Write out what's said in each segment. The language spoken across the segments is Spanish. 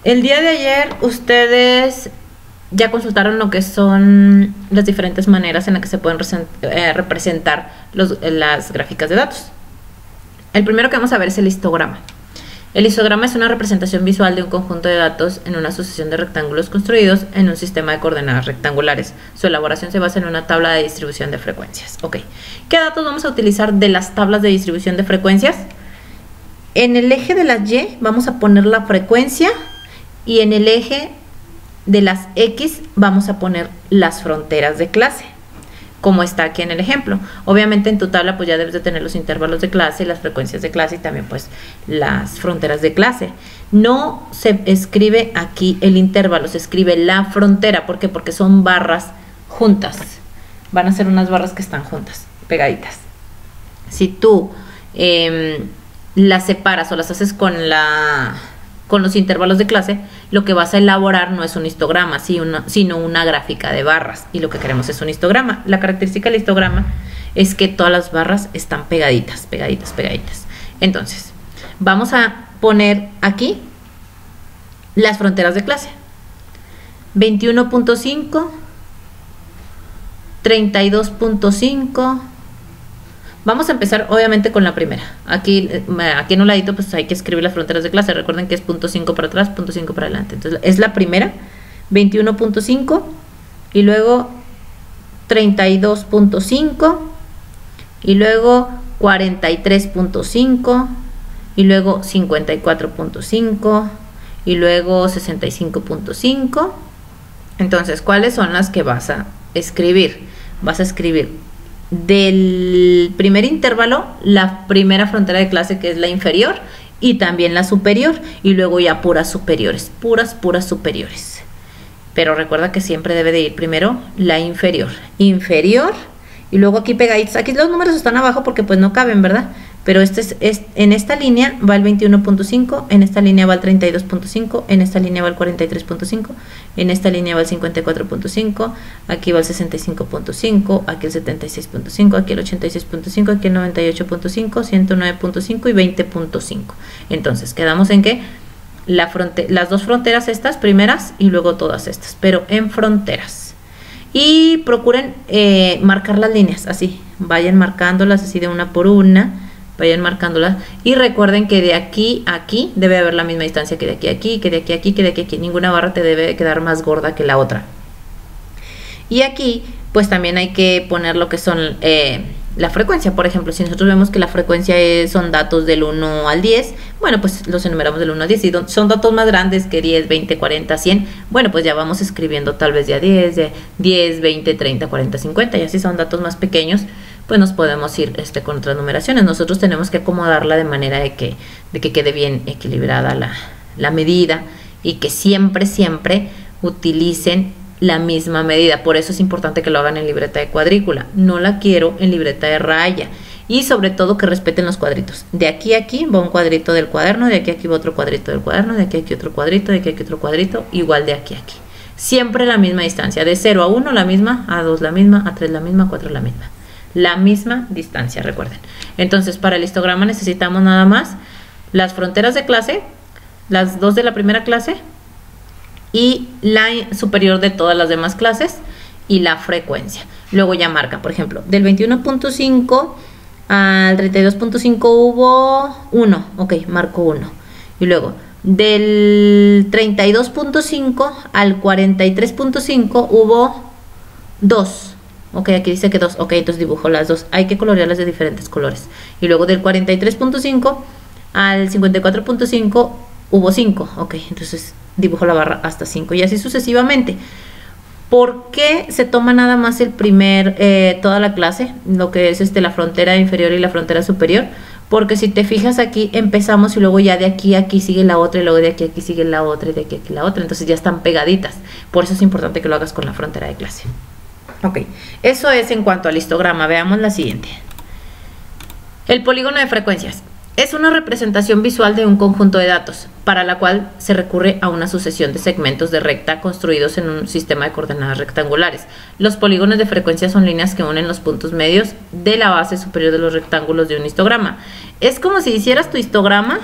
El día de ayer ustedes ya consultaron lo que son las diferentes maneras en las que se pueden representar las gráficas de datos. El primero que vamos a ver es el histograma. El histograma es una representación visual de un conjunto de datos en una sucesión de rectángulos construidos en un sistema de coordenadas rectangulares. Su elaboración se basa en una tabla de distribución de frecuencias. Ok. ¿Qué datos vamos a utilizar de las tablas de distribución de frecuencias? En el eje de las Y vamos a poner la frecuencia y en el eje de las X vamos a poner las fronteras de clase, como está aquí en el ejemplo. Obviamente en tu tabla pues ya debes de tener los intervalos de clase, las frecuencias de clase y también pues las fronteras de clase. No se escribe aquí el intervalo, se escribe la frontera. ¿Por qué? Porque son barras juntas. Van a ser unas barras que están juntas, pegaditas. Si tú las separas o las haces con los intervalos de clase, lo que vas a elaborar no es un histograma, sino una gráfica de barras. Y lo que queremos es un histograma. La característica del histograma es que todas las barras están pegaditas, pegaditas, pegaditas. Entonces, vamos a poner aquí las fronteras de clase. 21.5, 32.5. Vamos a empezar obviamente con la primera. Aquí en un ladito pues hay que escribir las fronteras de clase. Recuerden que es .5 para atrás, .5 para adelante. Entonces es la primera, 21.5 y luego 32.5 y luego 43.5 y luego 54.5 y luego 65.5. Entonces, ¿cuáles son las que vas a escribir? Vas a escribir del primer intervalo la primera frontera de clase, que es la inferior, y también la superior, y luego ya puras superiores, puras superiores. Pero recuerda que siempre debe de ir primero la inferior, y luego aquí pegaditos. Aquí los números están abajo porque pues no caben, ¿verdad? Pero en esta línea va el 21.5, en esta línea va el 32.5, en esta línea va el 43.5, en esta línea va el 54.5, aquí va el 65.5, aquí el 76.5, aquí el 86.5, aquí el 98.5, 109.5 y 20.5. Entonces, quedamos en que las dos fronteras estas primeras y luego todas estas, pero en fronteras. Y procuren marcar las líneas así, vayan marcándolas así de una por una, vayan marcándolas y recuerden que de aquí a aquí debe haber la misma distancia que de aquí a aquí, que de aquí a aquí, que de aquí a aquí. Ninguna barra te debe quedar más gorda que la otra. Y aquí pues también hay que poner lo que son la frecuencia. Por ejemplo, si nosotros vemos que la frecuencia son datos del 1 al 10, bueno, pues los enumeramos del 1 al 10. Y son datos más grandes que 10, 20, 40, 100, bueno, pues ya vamos escribiendo tal vez de 10, 20, 30, 40, 50. Y así son datos más pequeños, pues nos podemos ir con otras numeraciones. Nosotros tenemos que acomodarla de manera de que quede bien equilibrada la medida y que siempre utilicen la misma medida. Por eso es importante que lo hagan en libreta de cuadrícula. No la quiero en libreta de raya. Y sobre todo que respeten los cuadritos. De aquí a aquí va un cuadrito del cuaderno, de aquí a aquí va otro cuadrito del cuaderno, de aquí a aquí otro cuadrito, de aquí a aquí otro cuadrito, igual de aquí a aquí. Siempre la misma distancia. De 0 a 1 la misma, a 2 la misma, a 3 la misma, a 4 la misma. La misma distancia, recuerden. Entonces, para el histograma necesitamos nada más las fronteras de clase, las dos de la primera clase y la superior de todas las demás clases y la frecuencia. Luego ya marca, por ejemplo, del 21.5 al 32.5 hubo 1, ok, marco 1. Y luego del 32.5 al 43.5 hubo 2. Ok, aquí dice que 2, ok, entonces dibujo las dos. Hay que colorearlas de diferentes colores. Y luego del 43.5 al 54.5 hubo 5, ok, entonces dibujo la barra hasta 5 y así sucesivamente. ¿Por qué se toma nada más toda la clase, lo que es la frontera inferior y la frontera superior? Porque si te fijas aquí empezamos y luego ya de aquí a aquí sigue la otra y luego de aquí a aquí sigue la otra y de aquí a aquí la otra, entonces ya están pegaditas. Por eso es importante que lo hagas con la frontera de clase. Ok, eso es en cuanto al histograma. Veamos la siguiente. El polígono de frecuencias es una representación visual de un conjunto de datos, para la cual se recurre a una sucesión de segmentos de recta construidos en un sistema de coordenadas rectangulares. Los polígonos de frecuencia son líneas que unen los puntos medios de la base superior de los rectángulos de un histograma. Es como si hicieras tu histograma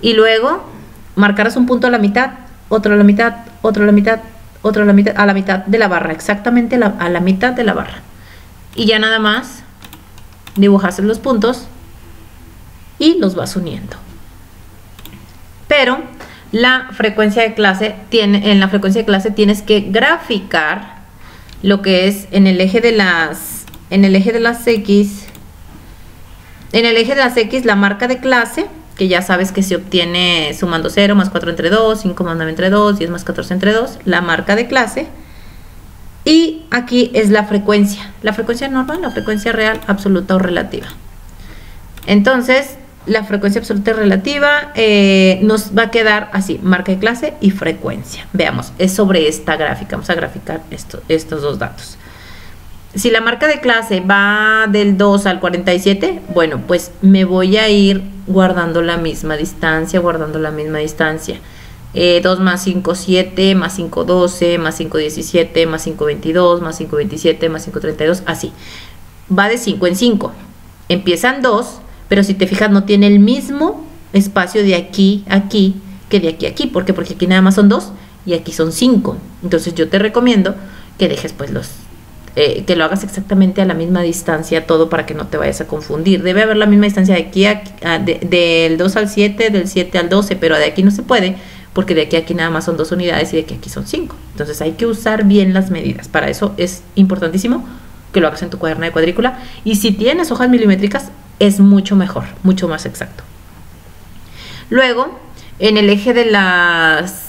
y luego marcarás un punto a la mitad, otro a la mitad, otro a la mitad, otro a la mitad de la barra, exactamente a la mitad de la barra. Y ya nada más dibujas los puntos y los vas uniendo. Pero la frecuencia de clase en la frecuencia de clase tienes que graficar lo que es en el eje de las X. En el eje de las X, la marca de clase, que ya sabes que se obtiene sumando 0 más 4 entre 2, 5 más 9 entre 2, 10 más 14 entre 2, la marca de clase. Y aquí es la frecuencia normal, la frecuencia real, absoluta o relativa. Entonces, la frecuencia absoluta y relativa nos va a quedar así, marca de clase y frecuencia. Veamos, es sobre esta gráfica, vamos a graficar estos dos datos. Si la marca de clase va del 2 al 47, bueno, pues me voy a ir guardando la misma distancia, 2 más 5, 7, más 5, 12, más 5, 17, más 5, 22, más 5, 27, más 5, 32, así. Va de 5 en 5. Empiezan 2, pero si te fijas no tiene el mismo espacio de aquí a aquí que de aquí a aquí. ¿Por qué? Porque aquí nada más son 2 y aquí son 5. Entonces yo te recomiendo que dejes pues que lo hagas exactamente a la misma distancia todo para que no te vayas a confundir. Debe haber la misma distancia de aquí del 2 al 7, del 7 al 12, pero de aquí no se puede porque de aquí a aquí nada más son 2 unidades y de aquí a aquí son 5. Entonces hay que usar bien las medidas. Para eso es importantísimo que lo hagas en tu cuaderno de cuadrícula, y si tienes hojas milimétricas es mucho mejor, mucho más exacto. Luego, en el eje de las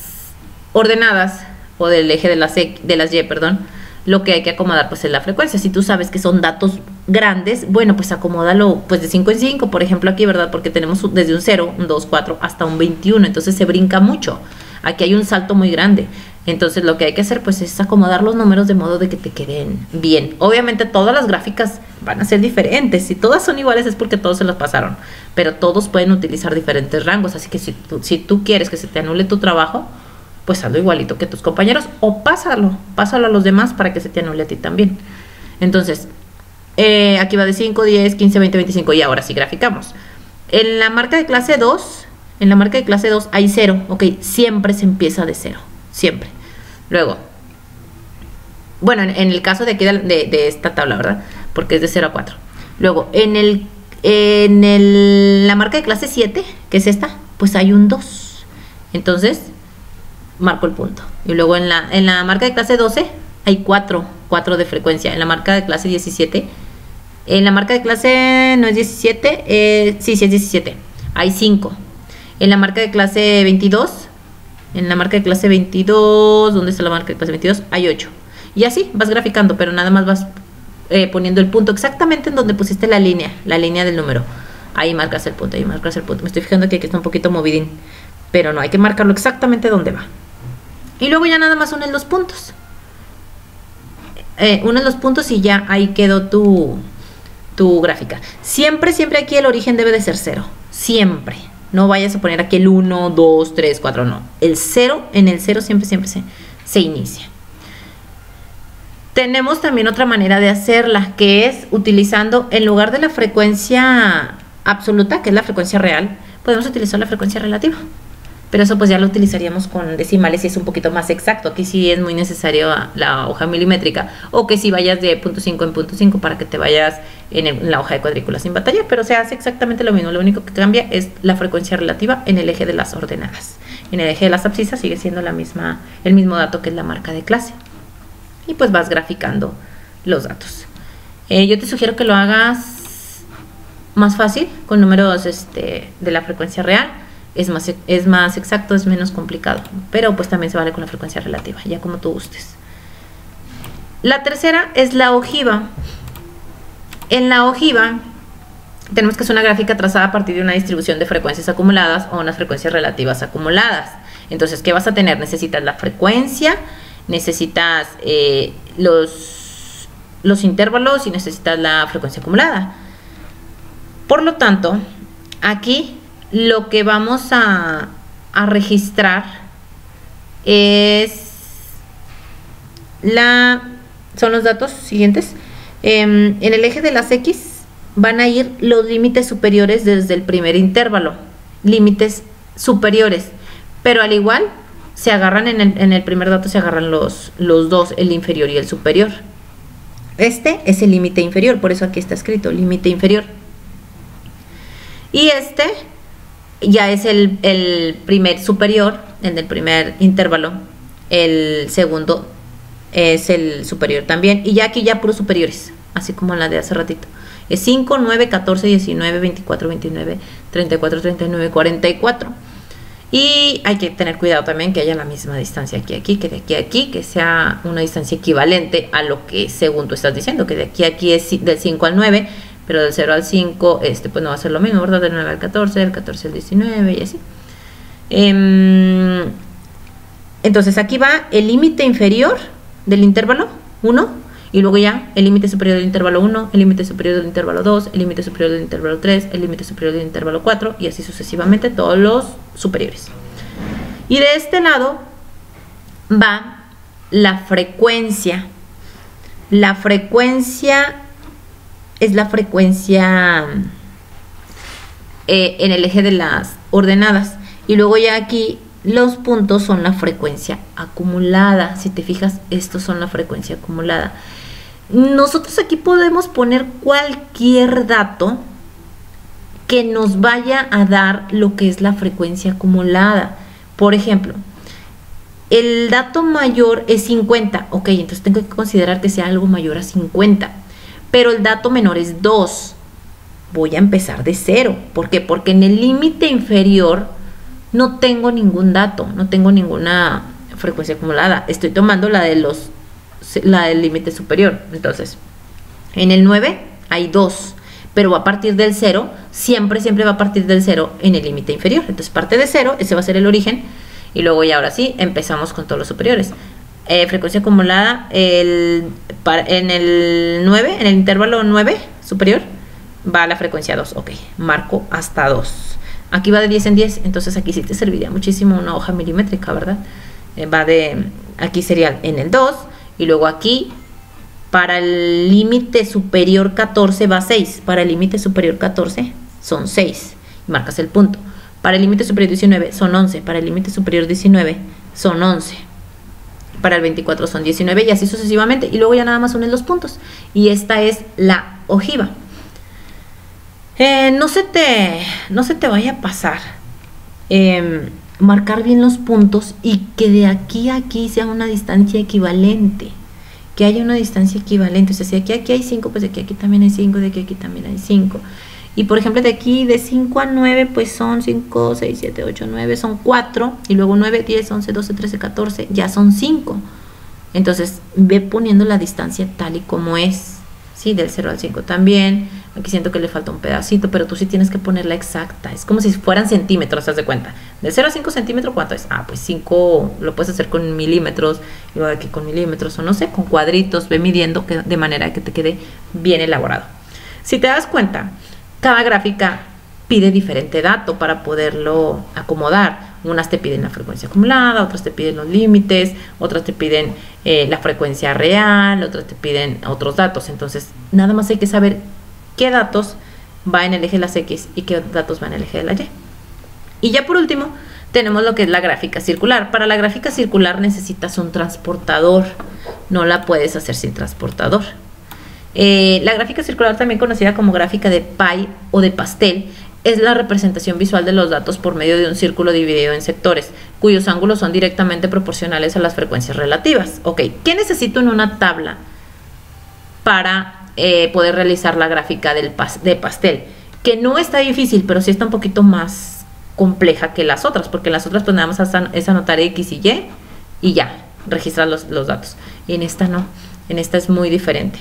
ordenadas o del eje de las Y, perdón, lo que hay que acomodar pues es la frecuencia. Si tú sabes que son datos grandes, bueno, pues acomódalo pues de 5 en 5, por ejemplo aquí, ¿verdad? Porque tenemos desde un 0, un 2, 4 hasta un 21, entonces se brinca mucho. Aquí hay un salto muy grande. Entonces lo que hay que hacer pues es acomodar los números de modo de que te queden bien. Obviamente todas las gráficas van a ser diferentes. Si todas son iguales es porque todos se las pasaron, pero todos pueden utilizar diferentes rangos. Así que si tú quieres que se te anule tu trabajo, pues hazlo igualito que tus compañeros, o pásalo a los demás para que se te anule a ti también. Entonces aquí va de 5, 10, 15, 20, 25, y ahora sí graficamos. En la marca de clase 2, hay 0, ok, siempre se empieza de 0, siempre. Luego, bueno, en el caso de aquí de esta tabla, ¿verdad? Porque es de 0 a 4. Luego, la marca de clase 7, que es esta, pues hay un 2. Entonces, marco el punto. Y luego en la marca de clase 12 hay 4 de frecuencia. En la marca de clase 17, en la marca de clase no es 17, sí es 17, hay 5. En la marca de clase 22, ¿dónde está la marca de clase 22? Hay 8. Y así vas graficando, pero nada más vas poniendo el punto exactamente en donde pusiste la línea del número. Ahí marcas el punto, Me estoy fijando que aquí está un poquito movidín, pero no, hay que marcarlo exactamente donde va. Y luego ya nada más unes los puntos. Unes los puntos y ya ahí quedó tu gráfica. Siempre aquí el origen debe de ser 0. Siempre. No vayas a poner aquí el 1, 2, 3, 4, no. El 0, en el 0 siempre se inicia. Tenemos también otra manera de hacerla, que es utilizando, en lugar de la frecuencia absoluta, que es la frecuencia real, podemos utilizar la frecuencia relativa. Pero eso pues ya lo utilizaríamos con decimales y es un poquito más exacto. Aquí sí es muy necesario la hoja milimétrica, o que si vayas de 0.5 en 0.5 para que te vayas en la hoja de cuadrícula sin batalla, pero se hace exactamente lo mismo. Lo único que cambia es la frecuencia relativa en el eje de las ordenadas. En el eje de las abscisas sigue siendo el mismo dato que es la marca de clase. Y pues vas graficando los datos. Yo te sugiero que lo hagas más fácil con números de la frecuencia real. Es más exacto, es menos complicado, pero pues también se vale con la frecuencia relativa, ya como tú gustes. La tercera es la ojiva. En la ojiva tenemos que hacer una gráfica trazada a partir de una distribución de frecuencias acumuladas o unas frecuencias relativas acumuladas. Entonces, ¿qué vas a tener? Necesitas la frecuencia, necesitas los intervalos y necesitas la frecuencia acumulada. Por lo tanto, aquí lo que vamos a registrar son los datos siguientes. En el eje de las X van a ir los límites superiores desde el primer intervalo, límites superiores, pero al igual se agarran en el primer dato, se agarran los dos, el inferior y el superior. Este es el límite inferior, por eso aquí está escrito límite inferior. Y este ya es el primer superior, el del primer intervalo. El segundo es el superior también. Y ya aquí ya puros superiores, así como la de hace ratito. Es 5, 9, 14, 19, 24, 29, 34, 39, 44. Y hay que tener cuidado también que haya la misma distancia aquí a aquí, que de aquí a aquí, que sea una distancia equivalente a lo que según tú estás diciendo, que de aquí a aquí es del 5 al 9, pero del 0 al 5, pues no va a ser lo mismo, ¿verdad? Del 9 al 14, del 14 al 19 y así. Entonces aquí va el límite inferior del intervalo 1, y luego ya el límite superior del intervalo 1, el límite superior del intervalo 2, el límite superior del intervalo 3, el límite superior del intervalo 4 y así sucesivamente todos los superiores. Y de este lado va la frecuencia. La frecuencia es la frecuencia en el eje de las ordenadas. Y luego ya aquí los puntos son la frecuencia acumulada. Si te fijas, estos son la frecuencia acumulada. Nosotros aquí podemos poner cualquier dato que nos vaya a dar lo que es la frecuencia acumulada. Por ejemplo, el dato mayor es 50. Ok, entonces tengo que considerar que sea algo mayor a 50. Pero el dato menor es 2. Voy a empezar de 0. ¿Por qué? Porque en el límite inferior no tengo ningún dato, no tengo ninguna frecuencia acumulada. Estoy tomando la del límite superior. Entonces, en el 9 hay 2, pero va a partir del 0, siempre va a partir del 0 en el límite inferior. Entonces parte de 0, ese va a ser el origen, y luego ya ahora sí empezamos con todos los superiores. Frecuencia acumulada, en el 9, en el intervalo 9 superior, va la frecuencia 2. Ok, marco hasta 2. Aquí va de 10 en 10, entonces aquí sí te serviría muchísimo una hoja milimétrica, ¿verdad? Aquí sería en el 2, y luego aquí para el límite superior 14 va 6, para el límite superior 14 son 6, y marcas el punto. Para el límite superior 19 son 11, para el límite superior 19 son 11, para el 24 son 19 y así sucesivamente, y luego ya nada más unen los puntos, y esta es la ojiva. No se te vaya a pasar marcar bien los puntos y que de aquí a aquí sea una distancia equivalente, que haya una distancia equivalente. O sea, si aquí hay 5, pues de aquí a aquí también hay 5, de aquí a aquí también hay 5. Y por ejemplo de aquí de 5 a 9 pues son 5, 6, 7, 8, 9, son 4, y luego 9, 10, 11, 12, 13, 14, ya son 5. Entonces ve poniendo la distancia tal y como es, ¿sí? Del 0 al 5 también. Aquí siento que le falta un pedacito, pero tú sí tienes que ponerla exacta. Es como si fueran centímetros, ¿te das cuenta? De 0 a 5 centímetros, ¿cuánto es? Pues 5 lo puedes hacer con milímetros, y luego aquí con milímetros, o no sé, con cuadritos. Ve midiendo de manera que te quede bien elaborado. Si te das cuenta, cada gráfica pide diferente dato para poderlo acomodar. Unas te piden la frecuencia acumulada, otras te piden los límites, otras te piden la frecuencia real, otras te piden otros datos. Entonces, nada más hay que saber qué datos va en el eje de las X y qué datos va en el eje de la Y. Y ya por último, tenemos lo que es la gráfica circular. Para la gráfica circular necesitas un transportador. No la puedes hacer sin transportador. La gráfica circular, también conocida como gráfica de pie o de pastel, es la representación visual de los datos por medio de un círculo dividido en sectores, cuyos ángulos son directamente proporcionales a las frecuencias relativas. Ok, ¿qué necesito en una tabla para poder realizar la gráfica de pastel? Que no está difícil, pero sí está un poquito más compleja que las otras, porque en las otras pues nada más es anotar X y ya, registrar los datos. Y en esta no, en esta es muy diferente.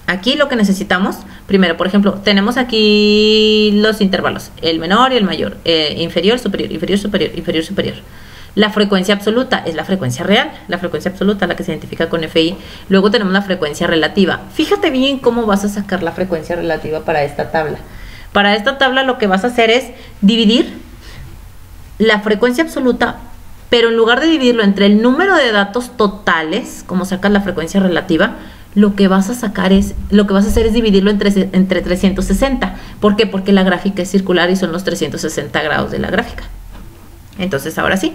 Aquí lo que necesitamos, primero, por ejemplo, tenemos aquí los intervalos, el menor y el mayor, inferior, superior, inferior, superior, inferior, superior. La frecuencia absoluta es la frecuencia real, la frecuencia absoluta, la que se identifica con FI. Luego tenemos la frecuencia relativa. Fíjate bien cómo vas a sacar la frecuencia relativa para esta tabla. Para esta tabla lo que vas a hacer es dividir la frecuencia absoluta, pero en lugar de dividirlo entre el número de datos totales, como sacas la frecuencia relativa, lo que vas a hacer es dividirlo entre 360. ¿Por qué? Porque la gráfica es circular y son los 360 grados de la gráfica. Entonces ahora sí,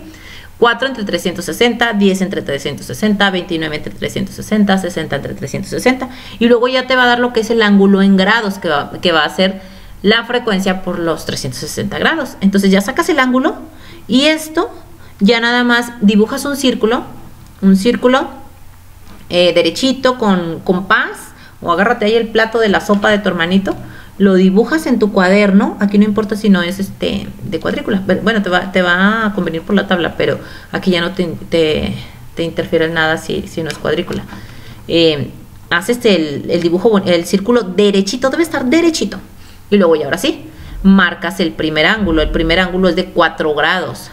4 entre 360, 10 entre 360, 29 entre 360, 60 entre 360. Y luego ya te va a dar lo que es el ángulo en grados, que va a ser la frecuencia por los 360 grados. Entonces ya sacas el ángulo y esto ya nada más dibujas un círculo derechito con compás, o agárrate ahí el plato de la sopa de tu hermanito, lo dibujas en tu cuaderno. Aquí no importa si no es de cuadrícula, bueno, te va a convenir por la tabla, pero aquí ya no te interfiere nada si no es cuadrícula. Haces el dibujo, el círculo derechito, debe estar derechito, y luego ya ahora sí, marcas el primer ángulo es de 4 grados,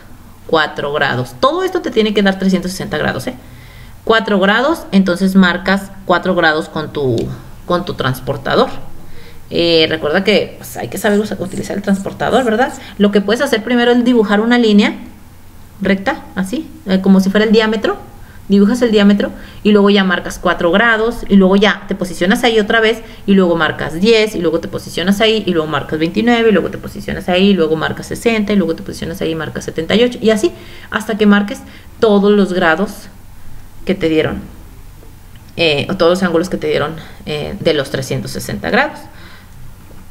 todo esto te tiene que dar 360 grados, 4 grados, entonces marcas 4 grados con tu transportador. Recuerda que pues, hay que saber utilizar el transportador, ¿verdad? Lo que puedes hacer primero es dibujar una línea recta, así, como si fuera el diámetro. Dibujas el diámetro y luego ya marcas 4 grados y luego ya te posicionas ahí otra vez y luego marcas 10 y luego te posicionas ahí y luego marcas 29 y luego te posicionas ahí y luego marcas 60 y luego te posicionas ahí y marcas 78 y así hasta que marques todos los grados que te dieron, o todos los ángulos que te dieron de los 360 grados.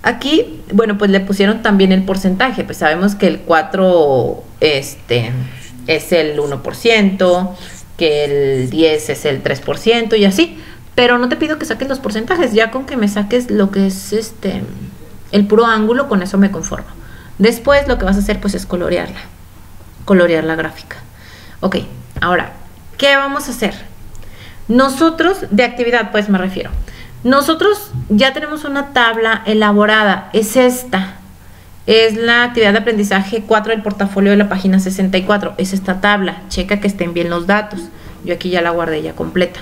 Aquí, bueno, pues le pusieron también el porcentaje, pues sabemos que el 4 es el 1%, que el 10 es el 3% y así, pero no te pido que saques los porcentajes, ya con que me saques lo que es el puro ángulo, con eso me conformo. Después lo que vas a hacer pues es colorear la gráfica. Ok, ahora, ¿qué vamos a hacer? Nosotros, de actividad pues me refiero, nosotros ya tenemos una tabla elaborada, es esta. Es la actividad de aprendizaje 4 del portafolio de la página 64. Es esta tabla. Checa que estén bien los datos. Yo aquí ya la guardé ya completa.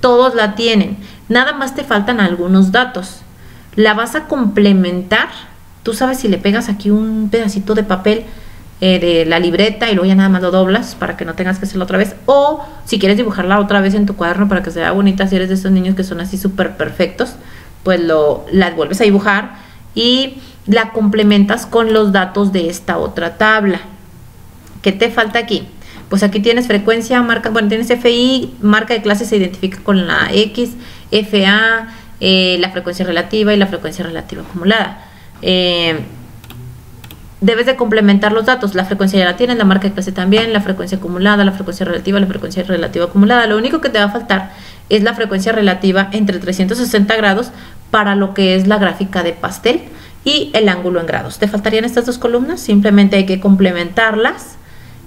Todos la tienen. Nada más te faltan algunos datos. La vas a complementar. Tú sabes, si le pegas aquí un pedacito de papel de la libreta y luego ya nada más lo doblas para que no tengas que hacerlo otra vez. O si quieres dibujarla otra vez en tu cuaderno para que se vea bonita, si eres de esos niños que son así súper perfectos, pues la vuelves a dibujar y la complementas con los datos de esta otra tabla. ¿Qué te falta aquí? Pues aquí tienes frecuencia, marca, bueno, tienes FI, marca de clase se identifica con la X, FA, la frecuencia relativa y la frecuencia relativa acumulada. Debes de complementar los datos. La frecuencia ya la tienes, la marca de clase también, la frecuencia acumulada, la frecuencia relativa acumulada. Lo único que te va a faltar es la frecuencia relativa entre 360 grados para lo que es la gráfica de pastel y el ángulo en grados. Te faltarían estas dos columnas, simplemente hay que complementarlas.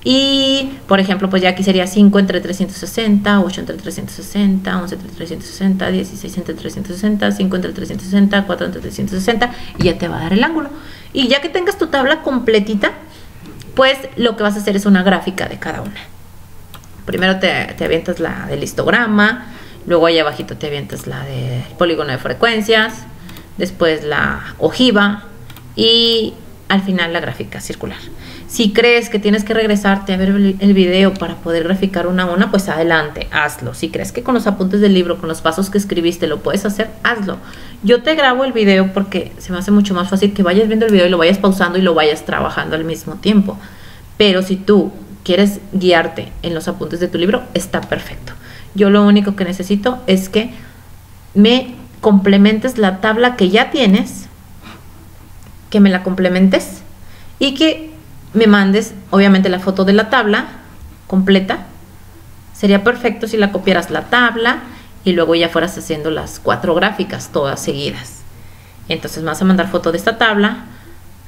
Y, por ejemplo, pues ya aquí sería 5 entre 360, 8 entre 360, 11 entre 360, 16 entre 360, 5 entre 360, 4 entre 360, y ya te va a dar el ángulo. Y ya que tengas tu tabla completita, pues lo que vas a hacer es una gráfica de cada una. Primero te avientas la del histograma, luego ahí abajito te avientas la del polígono de frecuencias, después la ojiva y al final la gráfica circular. Si crees que tienes que regresarte a ver el video para poder graficar una a una, pues adelante, hazlo. Si crees que con los apuntes del libro, con los pasos que escribiste lo puedes hacer, hazlo. Yo te grabo el video porque se me hace mucho más fácil que vayas viendo el video y lo vayas pausando y lo vayas trabajando al mismo tiempo. Pero si tú quieres guiarte en los apuntes de tu libro, está perfecto. Yo lo único que necesito es que me complementes la tabla que ya tienes, que me la complementes y que me mandes obviamente la foto de la tabla completa. Sería perfecto si la copiaras la tabla y luego ya fueras haciendo las 4 gráficas todas seguidas. Entonces me vas a mandar foto de esta tabla,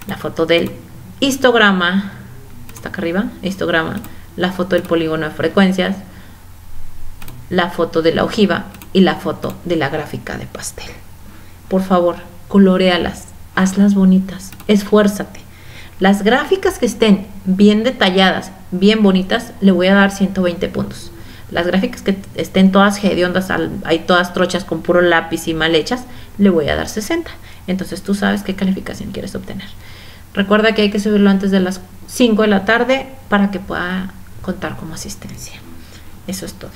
la foto del histograma, está acá arriba, histograma, la foto del polígono de frecuencias, la foto de la ojiva y la foto de la gráfica de pastel. Por favor, coloréalas, hazlas bonitas, esfuérzate. Las gráficas que estén bien detalladas, bien bonitas, le voy a dar 120 puntos. Las gráficas que estén todas hediondas, hay todas trochas con puro lápiz y mal hechas, le voy a dar 60. Entonces tú sabes qué calificación quieres obtener. Recuerda que hay que subirlo antes de las 5 de la tarde para que pueda contar como asistencia. Eso es todo.